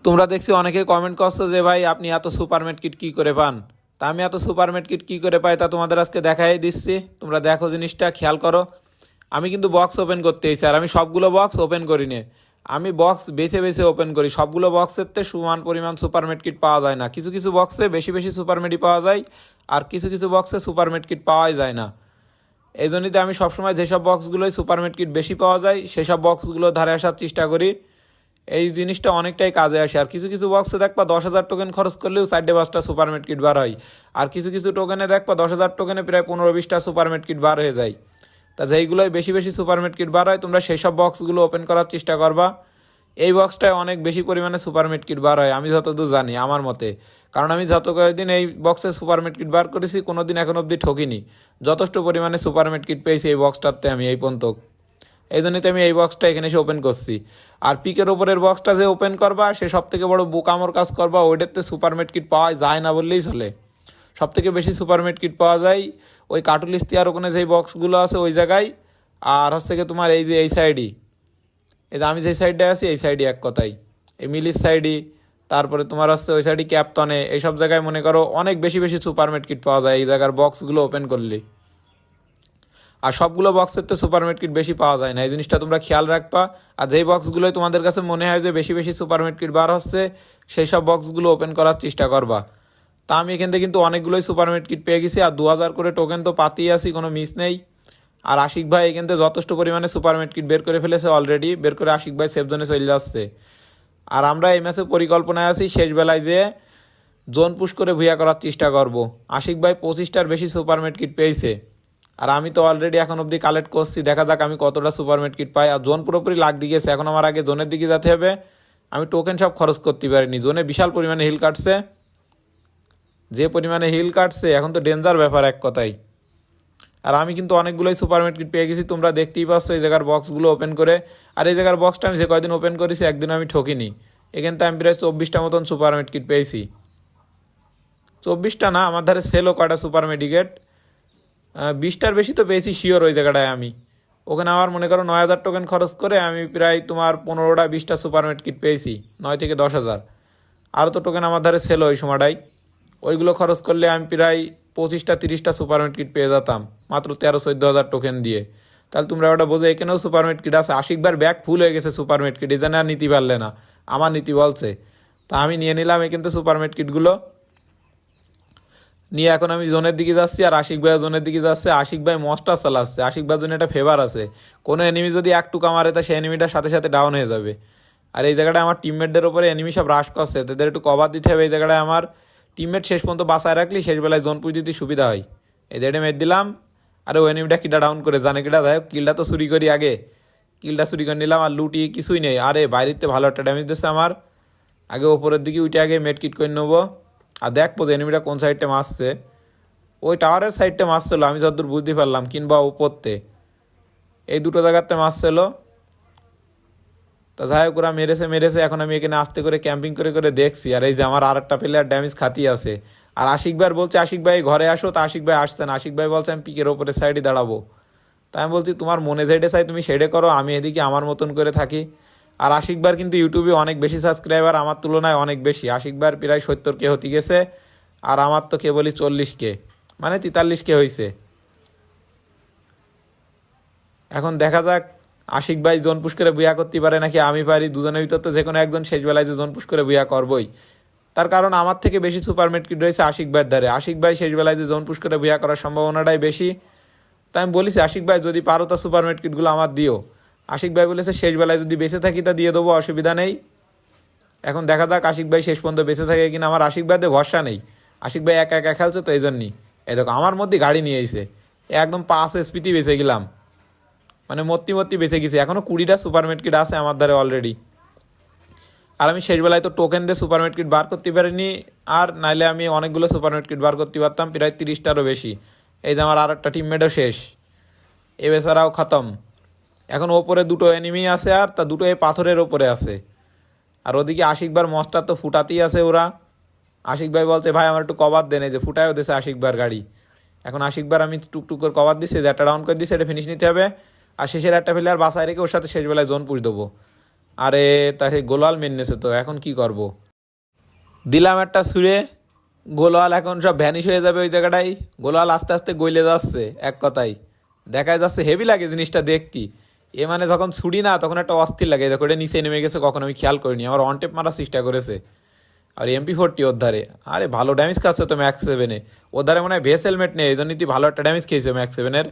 তোমরা দেখছি অনেকে কমেন্ট করছো যে ভাই আপনি এত সুপারমেট কিট কি করে পান। তা আমি এত সুপারমেট কিট কি করে পাই তা তোমাদের আজকে দেখাই দিচ্ছি। তোমরা দেখো জিনিসটা খেয়াল করো। আমি কিন্তু বক্স ওপেন করতে এসেছি, আর আমি সবগুলো বক্স ওপেন করি নে। আমি বক্স বেছে বেছে ওপেন করি। সবগুলো বক্সের তে সমান পরিমাণ সুপারমেট কিট পাওয়া যায় না। কিছু কিছু বক্সে বেশি বেশি সুপারমেটই পাওয়া যায়, আর কিছু কিছু বক্সে সুপারমেট কিট পাওয়াই যায় না। এই জন্যই তো আমি সবসময় যেসব বক্সগুলোই সুপারমেট কিট বেশি পাওয়া যায় সেসব বক্সগুলো ধারে আসার চেষ্টা করি। এই জিনিসটা অনেকটাই কাজে আসে। আর কিছু কিছু বক্সে দেখবা 10,000 টোকেন খরচ করলেও 4-5টা সুপারমেট কিট বার হয়। আর কিছু কিছু টোকেনে দেখবা 10,000 টোকেনে প্রায় 15-20টা সুপারমেট কিট বার হয়ে যায়। তা যেইগুলোই বেশি বেশি সুপারমেট কিট বার হয় তোমরা সেই সব বক্সগুলো ওপেন করার চেষ্টা করবা। এই বক্সটায় অনেক বেশি পরিমাণে সুপারমেট কিট বার হয় আমি যতদূর জানি আমার মতে। কারণ আমি যত কয়েকদিন এই বক্সে সুপারমেট কিট বার করেছি কোনোদিন এখন অবধি ঠকিনি। যথেষ্ট পরিমাণে সুপারমেট কিট পেয়েছি এই বক্সটাতে আমি এই পর্যন্ত। এই জন্যই তো আমি এই বক্সটা এখানে এসে ওপেন করছি। আর পিকের ওপরের বক্সটা যে ওপেন করবা সে সব থেকে বড় বোকামোর কাজ করবা, ওইটাতে সুপারমেট কিট পাওয়া যায় না বললেই চলে। সব থেকে বেশি সুপারমেট কিট পাওয়া যায় ওই কাটুলিস্তিয়ার ওখানে যেই বক্সগুলো আছে ওই জায়গায়। আর হচ্ছে কি তোমার এই যে এই সাইডই, এই যে আমি যেই সাইডে আছি এই সাইডই এক কথায় এই মিলির সাইডই, তারপরে তোমার হচ্ছে ওই সাইডই ক্যাপটনে, এইসব জায়গায় মনে করো অনেক বেশি বেশি সুপারমেট কিট পাওয়া যায় এই জায়গার বক্সগুলো ওপেন করলে। আর সবগুলো বক্সের তো সুপারমেট কিট বেশি পাওয়া যায় না, এই জিনিসটা তোমরা খেয়াল রাখবা। আর যেই বক্সগুলোই তোমাদের কাছে মনে হয় যে বেশি বেশি সুপারমেট কিট বার হচ্ছে সেই সব বক্সগুলো ওপেন করার চেষ্টা করবা। তা আমি এখান থেকে কিন্তু অনেকগুলোই সুপারমেট কিট পেয়ে গেছি, আর 2,000 করে টোকেন তো পাতেই আসি, কোনো মিস নেই। আর আশিক ভাই এখান থেকে যথেষ্ট পরিমাণে সুপারমেট কিট বের করে ফেলেছে অলরেডি, বের করে আশিক ভাই সেফ জোনে চলে যাচ্ছে। আর আমরা এই ম্যাচে পরিকল্পনায় আছি শেষ বেলায় যে জোন পুশ করে ভুইয়া করার চেষ্টা করব। আশিক ভাই 25টার বেশি সুপারমেট কিট পেয়েছে, আর আমি তো অলরেডি এখন অবধি কালেক্ট করছি। দেখা যাক আমি কতটা সুপারমেট কিট পাই। আর জোন পুরোপুরি লাগ দিয়ে গেছে, এখন আমার আগে জোনের দিকে যেতে হবে। আমি টোকেন সব খরচ করতে পারিনি, জোনে বিশাল পরিমাণে হিল কাটছে। যে পরিমাণে হিল কাটছে এখন তো ডেঞ্জার ব্যাপার এক কথায়। আর আমি কিন্তু অনেকগুলোই সুপারমেট কিট পেয়ে গেছি, তোমরা দেখতেই পাচ্ছ এই জায়গার বক্সগুলো ওপেন করে। আর এই জায়গার বক্সটা আমি যে কয়দিন ওপেন করেছি একদিন আমি ঠকিনি। এখান থেকে আমি প্রায় 24টা মতন সুপারমেট কিট পেয়েছি। 24টা না, আমার ধারে সেলও কয়টা সুপার মেডিকেট, 20টার বেশি তো পেয়েছি শিওর ওই জায়গাটায় আমি। ওখানে আমার মনে করো 9,000 টোকেন খরচ করে আমি প্রায় তোমার 15টা 20টা সুপারমেট কিট পেয়েছি, 9 থেকে 10,000। আরও তো টোকেন আমার ধারে সেল ওই সময়টাই, ওইগুলো খরচ করলে আমি প্রায় 25-30টা সুপারমেট কিট পেয়ে যেতাম মাত্র 13-14 হাজার টোকেন দিয়ে। তাহলে তোমরা ওটা বোঝো এখানেও সুপারমেট কিট আছে। আশিকবার ব্যাগ ফুল হয়ে গেছে সুপারমেট কিট, এই জন্য আর নিতে পারলে না, আমার নীতি বলছে। তা আমি নিয়ে নিলাম এখান থেকে সুপারমেট কিটগুলো নিয়ে। এখন আমি জোনের দিকে যাচ্ছি, আর আশিক ভাই জোনের দিকে যাচ্ছে। আশিক ভাই মস্টার চালাচ্ছে, আশিক ভাইয়ের জন্য একটা ফেভার আছে, কোনো এনিমি যদি এক টুকা মারে তা সেই এনিমিটার সাথে সাথে ডাউন হয়ে যাবে। আর এই জায়গাটায় আমার টিমমেটদের ওপরে এনিমি সব রাশ করছে, তাদের একটু কভার দিতে হবে। এই জায়গাটায় আমার টিমমেট শেষ পর্যন্ত বাঁচায় রাখলি শেষ বেলায় জোন পুজ দিতে সুবিধা হয়। এই দেড়ে মেট দিলাম, আর ওই এনিমিটা কিটা ডাউন করে জানে কিটা, যাই হোক কিলটা তো চুরি করি আগে, কিলটা চুরি করে নিলাম। আর লুটি কিছুই নেই, আরে বাইরেতে ভালো একটা ড্যামেজ দিচ্ছে আমার। আগে ওপরের দিকে উঠে আগে মেট কিট করে নেবো। আর দেখবো যে এনিমিটা কোন সাইডটা মারছে, ওই টাওয়ারের সাইডটা মারছিল আমি যতদূর বুঝতে পারলাম, কিংবা উপরতে এই দুটো জায়গাতে মারছিল। তা যাই হোক ওরা মেরেছে মেরেছে, এখন আমি এখানে আস্তে করে ক্যাম্পিং করে করে দেখছি। আর এই যে আমার আর একটা প্লেয়ার ড্যামেজ খাতি আছে। আর আশিক ভাই বলছে আশিক ভাই ঘরে আসো, তা আশিক ভাই আসছে না। আশিক ভাই বলছে আমি পিকের ওপরের সাইডে দাঁড়াবো। তাই আমি বলছি তোমার মনে যেটা চাই তুমি সেটা করো, আমি এদিকে আমার মতন করে থাকি। আর আশিক ভাইয়ের কিন্তু ইউটিউবে অনেক বেশি সাবস্ক্রাইবার, আমার তুলনায় অনেক বেশি। আশিক ভাইয়ের প্রায় 70K হতে গেছে, আর আমার তো কেবলই 40K, মানে 43K হয়েছে। এখন দেখা যাক আশিক ভাই জোন পুশ করে বুয়া করতে পারে নাকি আমি পারি। দুজনের ভিতর তো যে কোনো একজন শেষ বেলায় যে জোন পুশ করে বুয়া করবই। তার কারণ আমার থেকে বেশি সুপারমেট কিট রয়েছে আশিক ভাইয়ের ধারে। আশিক ভাই শেষ বেলায় যে জোন পুশ করে বুয়া করার সম্ভাবনাটাই বেশি। তাই আমি বলেছি আশিক ভাই যদি পারো তা সুপারমেট কিটগুলো আমার দিও। আশিক ভাই বলেছে শেষ বেলায় যদি বেঁচে থাকি তা দিয়ে দেবো, অসুবিধা নেই। এখন দেখা যাক আশিক ভাই শেষ পর্যন্ত বেঁচে থাকে কিনা। আমার আশিক ভাইদের ভরসা নেই, আশিক ভাই একা একা খেলছে তো এই জন্যই। এই দেখো আমার মধ্যে গাড়ি নিয়ে এসে একদম 5 SPতে বেঁচে গেলাম, মানে মত্তি মত্তি বেঁচে গেছি। এখনও 20টা সুপারমেট কিট আছে আমার ধারে অলরেডি। আর আমি শেষ বেলায় তো টোকেন দিয়ে সুপারমেট কিট বার করতে পারিনি, আর নাইলে আমি অনেকগুলো সুপারমেট কিট বার করতে পারতাম, প্রায় 30টারও বেশি। এই যে আমার আর একটা টিমমেটও শেষ, এ বেচারাও খতম। এখন ওপরে দুটো এনিমি আছে, আর তা দুটো এই পাথরের ওপরে আছে। আর ওদিকে আশিকবার মস্টার তো ফুটাতেই আছে ওরা। আশিক ভাই বলছে ভাই আমার একটু কভার দেন, এই যে ফুটায়ও দিছে আশিকবার গাড়ি। এখন আশিকবার আমি টুকটুক করে কভার দিচ্ছি, যে একটা রাউন্ড করে দিচ্ছে, এটা ফিনিশ নিতে হবে। আর শেষের একটা প্লেয়ার বাসায় রেখে ওর সাথে শেষ বেলায় জোন পুশ দেবো। আরে তাকে গোলাল মেনেছে তো, এখন কি করব? দিলাম একটা ছুঁড়ে, গোলাল এখন সব ভ্যানিশ হয়ে যাবে ওই জায়গাটাই। গোলাল আস্তে আস্তে গইলে যাচ্ছে, এক কথাই দেখা যাচ্ছে হেভি লাগে জিনিসটা দেখতি। এ মানে যখন ছুড়ি না তখন একটা অস্থির লাগে, দেখো এটা নিচে নেমে গেছে, কখন আমি খেয়াল করিনি, আমার অন টেপ মারার চেষ্টা করেছে। আর MP40 ওর ধারে, আরে ভালো ড্যামেজ খাচ্ছে তো ম্যাক্স 7-এ। ওর ধারে মনে হয় বেস হেলমেট নেই, এই জন্য তুই ভালো একটা ড্যামেজ খেয়েছে ম্যাক্স 7-এর।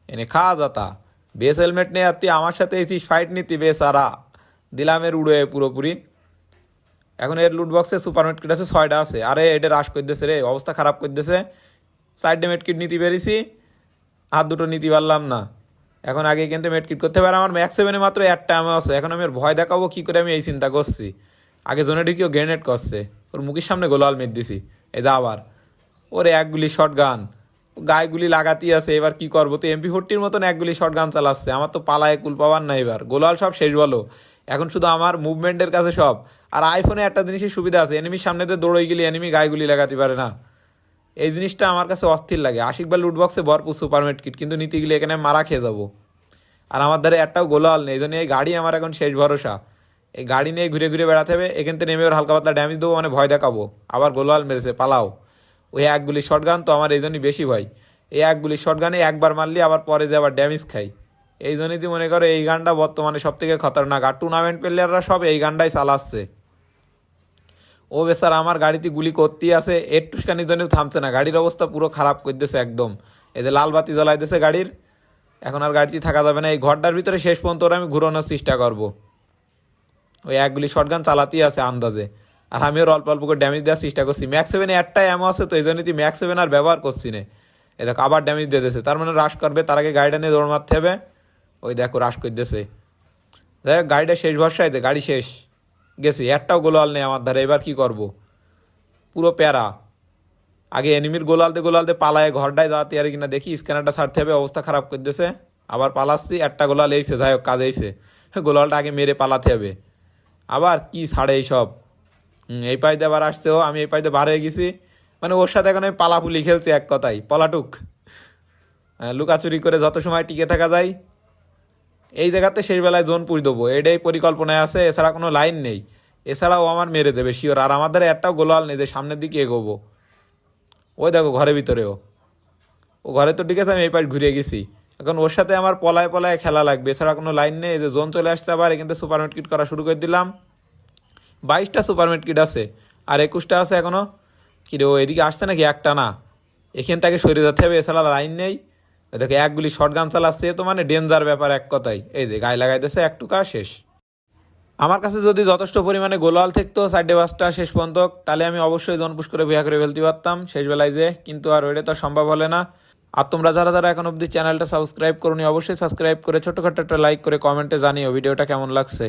এনে খাওয়া যাতা, বেস হেলমেট নেই আর তুই আমার সাথে এসিস ফাইট নিতি বেসারা। দিলামের উড়ে পুরোপুরি। এখন এর লুট বক্সে সুপার মেটকিট আছে 6টা আছে, আরে এটা রাশ করে দিয়েছে রে, অবস্থা খারাপ করে দিয়েছে। সাইডে মেটকিট নিতে পেরেছি, আর দুটো নিতে পারলাম না। এখন আগে কিন্তু মেটকিট করতে পারে, আমার ম্যাক্স 7-এ মাত্র একটা আমও আছে, এখন আমি ওর ভয় দেখাবো কী করে, আমি এই চিন্তা করছি। আগে জোনে ঢুকিও গ্রেনেড করছে, ওর মুখের সামনে গোলাল মেট দিছি। এই দা আবার ওরে এক গুলি শর্ট গান, গায়েগুলি লাগাতেই আছে, এবার কি করবো? তো MP40-র মতন এক গুলি শর্ট গান চালাচ্ছে, আমার তো পালায় কুল পাওয়ার না, এবার গোলাল সব শেষ বলো। এখন শুধু আমার মুভমেন্টের কাছে সব। আর আইফোনে একটা জিনিসের সুবিধা আছে, এনিমির সামনে দিয়ে দৌড়ে গেলে এনিমি গায়েগুলি লাগাতে পারে না। এই জিনিসটা আমার কাছে অস্থির লাগে। আশিকবার লুটবক্সে ভরপুর সুপারমেট কিট, কিন্তু নিতে গেলে এখানে মারা খেয়ে যাবো। আর আমার ধারে একটাও গোলাল নেই, এই জন্য এই গাড়ি আমার এখন শেষ ভরসা। এই গাড়ি নিয়ে ঘুরে ঘুরে বেড়াতে হবে, এখান থেকে নেমে ওর হালকা পাতলা ড্যামেজ দেবো, মানে ভয় দেখাবো। আবার গোলাল মেরেছে, পালাও। ওই এক গুলি শটগান তো আমার এই জন্যই বেশি ভয়। এই এক গুলি শটগানে একবার মারলি আবার পরে যে আবার ড্যামেজ খাই। এই জন্যই তুই মনে করো এই গানটা বর্তমানে সব থেকে খতরনাক, আর টুর্নামেন্ট প্লেয়াররা সব এই গানটাই চালাচ্ছে। ও বেচার আমার গাড়িতে গুলি করতেই আছে, একটুখানির জন্য থামছে না, গাড়ির অবস্থা পুরো খারাপ করে দিয়েছে একদম। এই যে লাল বাতি জ্বলাই দিয়েছে গাড়ির, এখন আর গাড়িতে থাকা যাবে না। এই ঘরটার ভিতরে শেষ পর্যন্ত ওরা আমি ঘুরানোর চেষ্টা করবো। ওই এক গুলি শটগান চালাতেই আছে আন্দাজে, আর আমি ওর অল্প অল্প করে ড্যামেজ দেওয়ার চেষ্টা করছি। ম্যাক্স 7-এ একটাই এমন আছে তো, এই জন্য তুই ম্যাক্স 7 আর ব্যবহার করছি না। এ দেখো আবার ড্যামেজ দিয়ে দিয়েছে, তার মানে রাশ করবে, তার আগে গাড়িটা নিয়ে দৌড় মারতে হবে। ওই দেখো রাশ করে দিয়েছে। দেখ গাড়িটা শেষ ভরসায়, যে গাড়ি শেষ গেছি, একটাও গোলাল নেই আমার ধারে, এবার কি করব? পুরো প্যারা। আগে এনিমির গোলালতে পালায় ঘরটায় যাতে আর কিনা দেখি, স্ক্যানারটা ছাড়তে হবে, অবস্থা খারাপ করে দিয়েছে। আবার পালাচ্ছি, একটা গোলাল এইছে, যাই হোক কাজ এইছে। গোলালটা আগে মেরে পালাতে হবে। আবার কি ছাড়ে এই সব। এই পাইতে আবার আসতেও, আমি এই পাইতে বার হয়ে গেছি, মানে ওর সাথে এখন আমি পালাপুলি খেলছি, এক কথাই পলাটুক। লুকাচুরি করে যত সময় টিকে থাকা যায়। এই জায়গাতে শেষ বেলায় জোন পুষ দেবো, এটাই পরিকল্পনায় আছে, এছাড়া কোনো লাইন নেই। এছাড়াও আমার মেরে দেবে শিওর, আর আমাদের একটাও গোলাল নেই যে সামনের দিকে এগোবো। ওই দেখো ঘরের ভিতরেও, ও ঘরে তো ঠিক আছে, আমি এই পাশ ঘুরে গেছি। এখন ওর সাথে আমার পলায় পলায় খেলা লাগবে, এছাড়া কোনো লাইন নেই। এই যে জোন চলে আসছে, আবার এখান থেকে সুপারমেট কিট করা শুরু করে দিলাম। 22টা সুপারমেট কিট আছে, আর 21টা আছে এখনো। কিরে ও এদিকে আসছে নাকি? একটা না, এখান থেকে সরে যেতে হবে, এছাড়া লাইন নেই। দেখো এক গুলি শর্ট গান চালাচ্ছে, তো মানে ডেঞ্জার ব্যাপার এক কথাই। এই যে গায়ে লাগাইতেছে, এক টুকা শেষ। আমার কাছে যদি যথেষ্ট পরিমাণে গোলাল থাকতো 4-5টা শেষ পর্যন্ত, তাহলে আমি অবশ্যই জন পুশ করে বিয়া করে ফেলতে পারতাম শেষ বেলায় যে, কিন্তু আর ওইটা তো সম্ভব হলে না। আর তোমরা যারা যারা এখন অবধি চ্যানেলটা সাবস্ক্রাইব করোনি, অবশ্যই সাবস্ক্রাইব করে ছোটখাটো একটা লাইক করে কমেন্টে জানিও ভিডিওটা কেমন লাগছে।